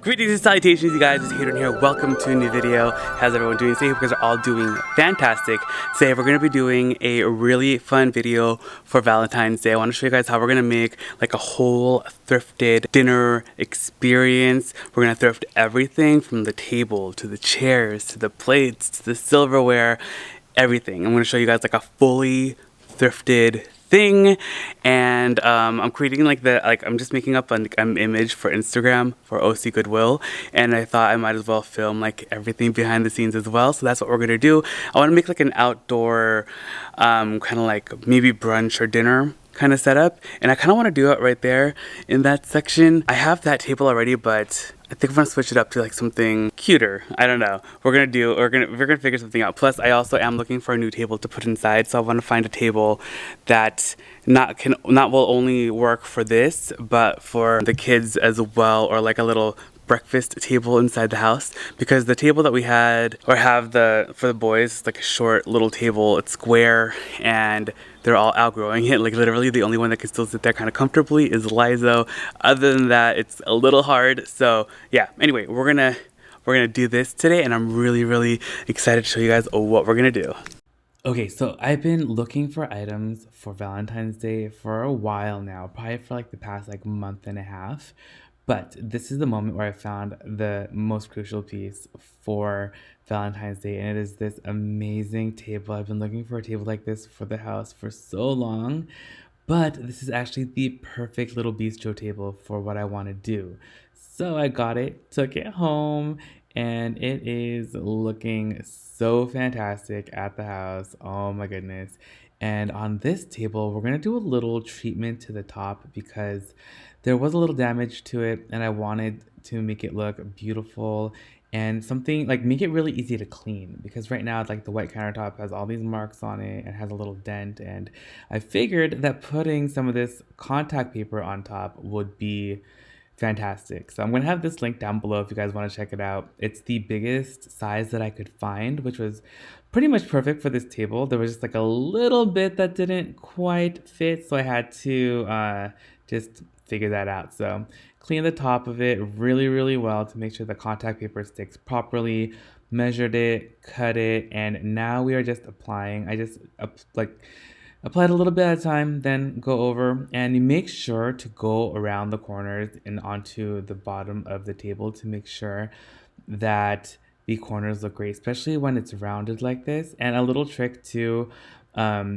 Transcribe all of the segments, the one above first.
Greetings and salutations, you guys. It's Hadrian here. Welcome to a new video. How's everyone doing today? Because they're all doing fantastic. Today we're going to be doing a really fun video for Valentine's Day. I want to show you guys how we're going to make like a whole thrifted dinner experience. We're going to thrift everything from the table to the chairs to the plates to the silverware, everything. I'm going to show you guys like a fully thrifted thing, and I'm creating I'm just making up an image for Instagram for OC Goodwill, and I thought I might as well film like everything behind the scenes as well. So that's what we're gonna do. I want to make like an outdoor kind of like maybe brunch or dinner kind of setup, and I kind of want to do it right there in that section. I have that table already, but I think I'm gonna switch it up to like something cuter. I don't know. We're gonna figure something out. Plus, I also am looking for a new table to put inside, so I want to find a table that will only work for this, but for the kids as well, or like a little breakfast table inside the house, because the table that we had for the boys, like a short little table, it's square and they're all outgrowing it. Like literally the only one that can still sit there kind of comfortably is Lizo. Other than that, it's a little hard. So yeah, anyway, we're gonna do this today, and I'm really excited to show you guys what we're gonna do. Okay, so I've been looking for items for Valentine's Day for a while now, probably for like the past like month and a half. But this is the moment where I found the most crucial piece for Valentine's Day, and it is this amazing table. I've been looking for a table like this for the house for so long, but this is actually the perfect little bistro table for what I want to do. So I got it, took it home, and it is looking so fantastic at the house. Oh my goodness. And on this table, we're going to do a little treatment to the top because there was a little damage to it, and I wanted to make it look beautiful and something like make it really easy to clean, because right now like the white countertop has all these marks on it and has a little dent, and I figured that putting some of this contact paper on top would be fantastic. So I'm gonna have this link down below if you guys want to check it out. It's the biggest size that I could find, which was pretty much perfect for this table. There was just like a little bit that didn't quite fit, so I had to just figure that out. So clean the top of it really well to make sure the contact paper sticks properly, measured it, cut it, and now we are just applying. I just applied a little bit at a time, then go over, and you make sure to go around the corners and onto the bottom of the table to make sure that the corners look great, especially when it's rounded like this. And a little trick too,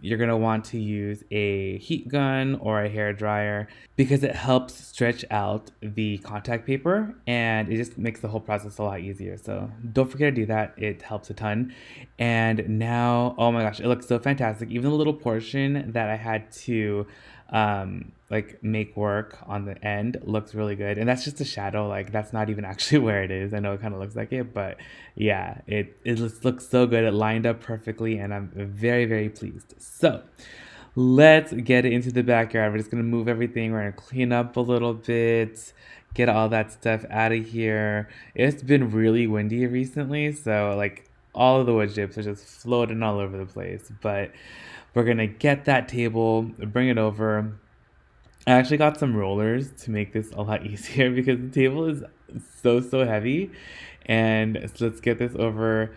you're gonna want to use a heat gun or a hair dryer because it helps stretch out the contact paper, and it just makes the whole process a lot easier. So don't forget to do that. It helps a ton. And now, oh my gosh, it looks so fantastic. Even the little portion that I had to like make work on the end looks really good, and that's just a shadow. Like that's not even actually where it is. I know it kind of looks like it, but yeah, it just looks so good. It lined up perfectly, and I'm very pleased. So let's get it into the backyard. We're just gonna move everything. We're gonna clean up a little bit, get all that stuff out of here. It's been really windy recently, so like all of the wood chips are just floating all over the place. But we're gonna get that table, bring it over. I actually got some rollers to make this a lot easier because the table is so heavy. And so let's get this over.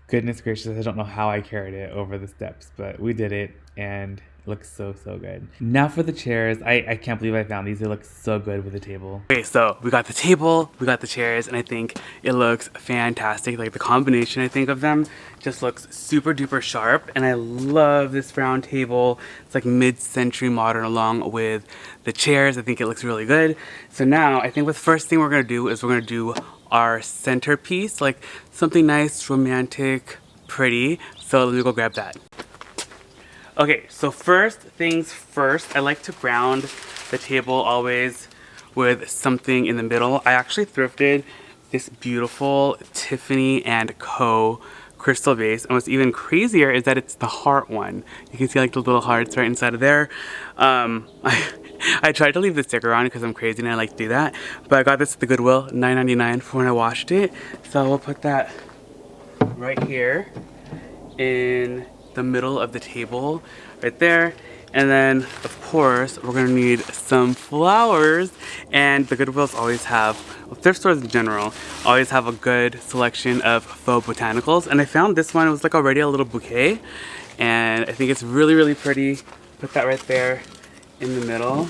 Goodness gracious, I don't know how I carried it over the steps, but we did it, and it looks so good. Now for the chairs. I can't believe I found these. They look so good with the table. Okay, so we got the table, we got the chairs, and I think it looks fantastic. Like the combination, I think, of them just looks super duper sharp, and I love this round table. It's like mid-century modern along with the chairs. I think it looks really good. So now I think the first thing we're gonna do is we're gonna do our centerpiece, like something nice, romantic, pretty. So let me go grab that. Okay, so first things first, I like to ground the table always with something in the middle. I actually thrifted this beautiful Tiffany & Co. crystal vase, and what's even crazier is that it's the heart one. You can see like the little hearts right inside of there. I tried to leave the sticker on because I'm crazy and I like to do that, but I got this at the Goodwill, $9.99 for when I washed it. So we'll put that right here in the middle of the table right there. And then, of course, we're gonna need some flowers. And the Goodwills always have, well, thrift stores in general, always have a good selection of faux botanicals. And I found this one, it was like already a little bouquet. And I think it's really, really pretty. Put that right there in the middle.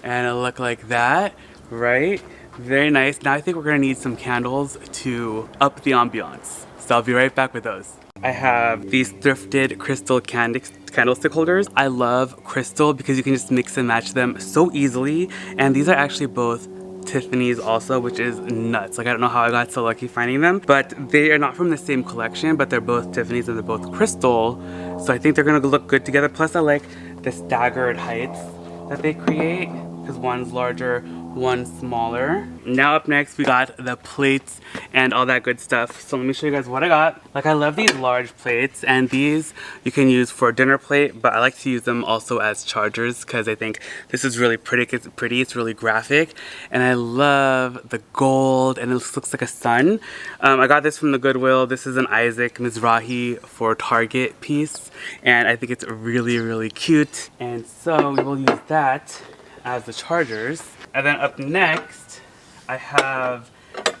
And it'll look like that, right? Very nice. Now I think we're gonna need some candles to up the ambiance. So I'll be right back with those. I have these thrifted crystal candlestick holders. I love crystal because you can just mix and match them so easily. And these are actually both Tiffany's also, which is nuts. Like, I don't know how I got so lucky finding them, but they are not from the same collection, but they're both Tiffany's and they're both crystal. So I think they're gonna look good together. Plus I like the staggered heights that they create because one's larger, one's smaller. Now up next we got the plates and all that good stuff. So let me show you guys what I got. Like, I love these large plates, and these you can use for a dinner plate, but I like to use them also as chargers because I think this is really pretty. It's really graphic, and I love the gold, and it looks like a sun. I got this from the Goodwill. This is an Isaac Mizrahi for Target piece, and I think it's really, really cute. And so we will use that as the chargers. And then up next, I have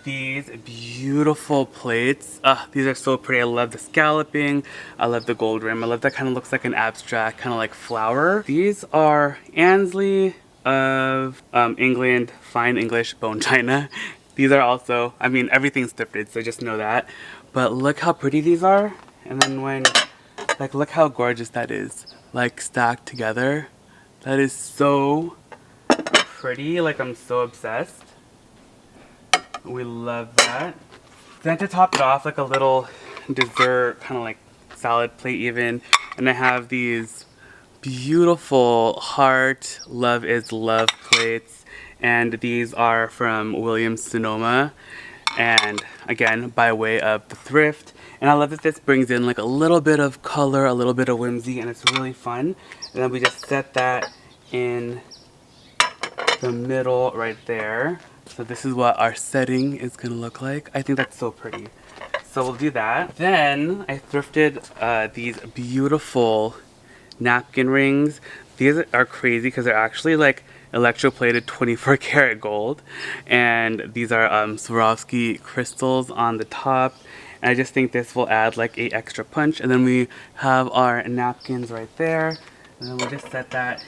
these beautiful plates. These are so pretty. I love the scalloping. I love the gold rim. I love that kind of looks like an abstract, kind of like flower. These are Ansley of England, fine English bone china. These are also, I mean, everything's thrifted, so just know that. But look how pretty these are. And then when, like, look how gorgeous that is. Like, stacked together. That is so pretty. Like, I'm so obsessed. We love that. Then to top it off, like a little dessert, kind of like salad plate even. And I have these beautiful heart love is love plates. And these are from Williams Sonoma. And again, by way of the thrift. And I love that this brings in like a little bit of color, a little bit of whimsy, and it's really fun. And then we just set that in the middle right there. So this is what our setting is gonna look like. I think that's so pretty. So we'll do that. Then I thrifted these beautiful napkin rings. These are crazy because they're actually like electroplated 24 karat gold. And these are Swarovski crystals on the top. And I just think this will add like a extra punch. And then we have our napkins right there. And then we'll just set that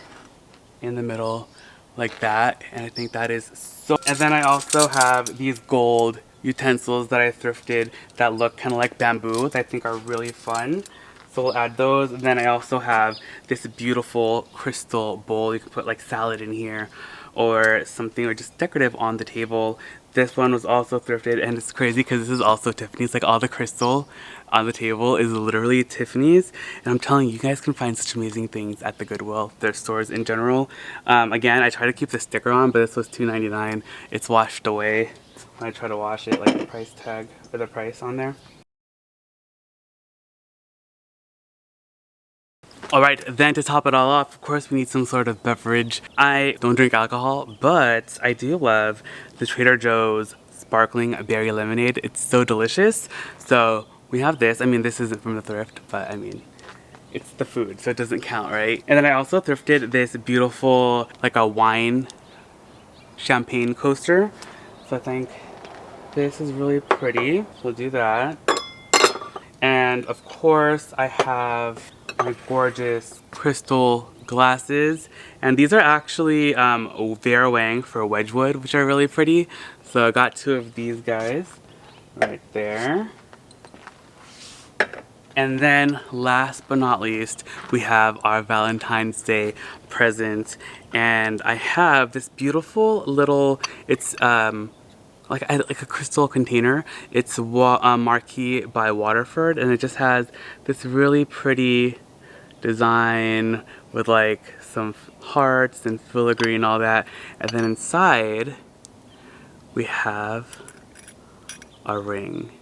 in the middle like that, and I think that is so. And then I also have these gold utensils that I thrifted that look kind of like bamboo that I think are really fun. So we'll add those. And then I also have this beautiful crystal bowl. You can put like salad in here or something, or just decorative on the table. This one was also thrifted, and it's crazy because this is also Tiffany's. Like, all the crystal on the table is literally Tiffany's. And I'm telling you, you guys can find such amazing things at the Goodwill, their stores in general. Again, I try to keep the sticker on, but this was $2.99. It's washed away when I try to wash it, like the price tag or the price on there. Alright, then to top it all off, of course we need some sort of beverage. I don't drink alcohol, but I do love the Trader Joe's sparkling berry lemonade. It's so delicious. So we have this. I mean, this isn't from the thrift, but I mean, it's the food, so it doesn't count, right? And then I also thrifted this beautiful, like a wine champagne coaster. So I think this is really pretty. So we'll do that. And of course, I have my gorgeous crystal glasses, and these are actually Vera Wang for Wedgwood, which are really pretty. So I got two of these guys right there. And then last but not least, we have our Valentine's Day present, and I have this beautiful little, it's like a crystal container. It's Marquee by Waterford, and it just has this really pretty design with like some hearts and filigree and all that. And then inside we have a ring,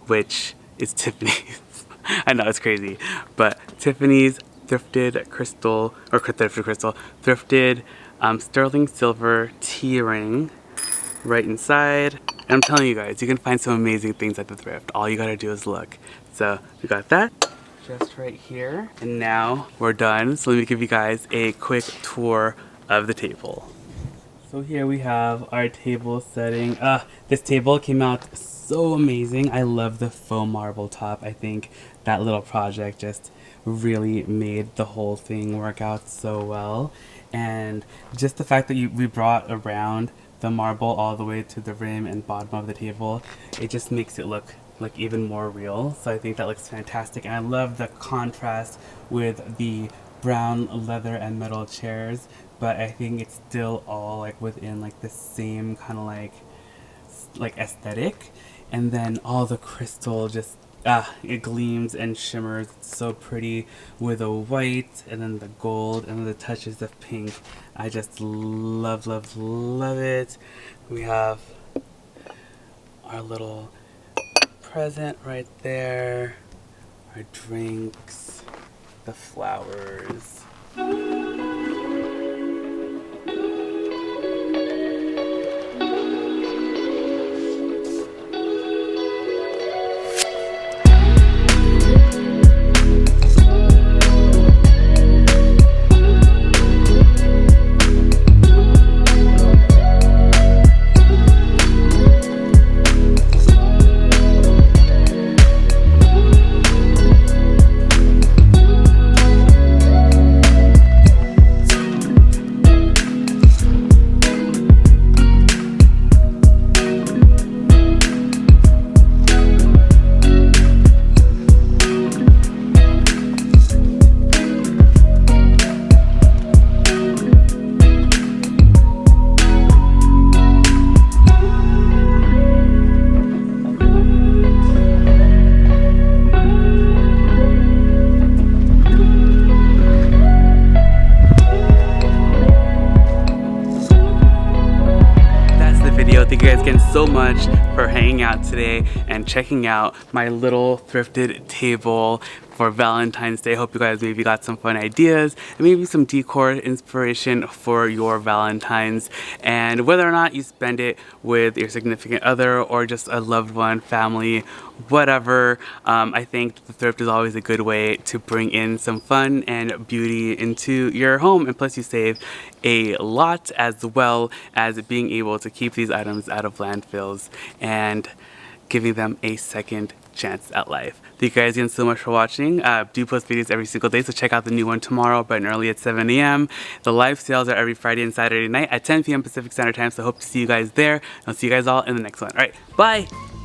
which is Tiffany's. I know, it's crazy, but Tiffany's thrifted crystal, or thrifted sterling silver tea ring right inside. And I'm telling you guys, you can find some amazing things at the thrift. All you gotta do is look. So we got that. just right here. And now we're done. So let me give you guys a quick tour of the table. So here we have our table setting. This table came out so amazing. I love the faux marble top. I think that little project just really made the whole thing work out so well. And just the fact that we brought around the marble all the way to the rim and bottom of the table, it just makes it look like even more real. So I think that looks fantastic. And I love the contrast with the brown leather and metal chairs, but I think it's still all like within like the same kind of like aesthetic. And then all the crystal just it gleams and shimmers. It's so pretty with the white and then the gold and then the touches of pink. I just love, love, love it. We have our little present right there, our drinks, the flowers. Thank you guys again so much for hanging out today and checking out my little thrifted table for Valentine's Day. Hope you guys maybe got some fun ideas and maybe some decor inspiration for your Valentine's, and whether or not you spend it with your significant other or just a loved one, family, whatever. I think the thrift is always a good way to bring in some fun and beauty into your home, and plus you save a lot, as well as being able to keep these items out of landfills and giving them a second chance at life. Thank you guys again so much for watching. Do post videos every single day, so check out the new one tomorrow bright and early at 7 a.m. The live sales are every Friday and Saturday night at 10 p.m. Pacific Standard Time, so hope to see you guys there. I'll see you guys all in the next one. All right, bye!